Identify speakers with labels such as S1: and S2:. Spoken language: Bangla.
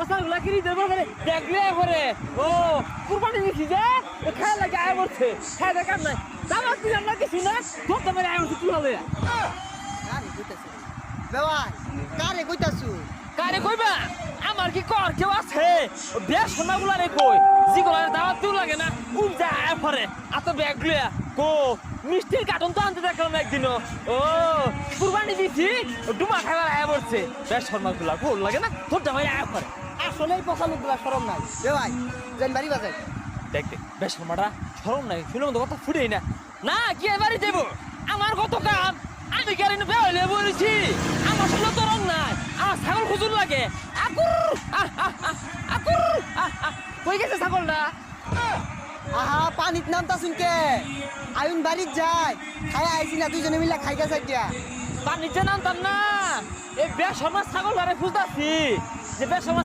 S1: ছাগলগুলা কিনি দেবো মানে দেখলে করে ও কুরবানি দিছি যে খায় লাগে আয় করছে খায় দেখার নাই দাবার দিলাম না কিছু না ধরতে পারে আয় করছে তুই হবে
S2: কারে কইতাছু বেওয়াই কারে কইতাছু
S1: কারে কইবা আমার কি কর কেউ আছে বেশ সোনাগুলা রে কই জিগুলার দাওয়াত দিও লাগে না যা আয় পরে আত ব্যাগ লইয়া কো মিষ্টির কার্টন তো আনতে দেখলাম একদিনও ও কুরবানি দিছি ডুমা খাবার আয় পড়ছে বেশ সোনাগুলা গোল লাগে না ধরতে পারে আয় পরে
S2: আসলেই পচা লোকগুলা শরম নাই বেওয়াই যেন বাড়ি বাজাই
S1: দেখ দেখ বেশ সোনাটা শরম নাই শুনে মতো কথা ফুটেই না না কি এবারে দেবো আমার কত কাম আমি কেন বেহলে বলেছি আমার শুনে তো রং নাই আমার ছাগল খুঁজুন লাগে আকুর আকুর কই গেছে ছাগলটা
S2: আহা পানিত নামতা শুনকে আইন বাড়িত যাই খাই আইছি না দুইজনে মিলে খাই গেছে দিয়া
S1: পানিতে নামতাম না এই বেশ আমার ছাগল খুঁজতাছি যে বেশ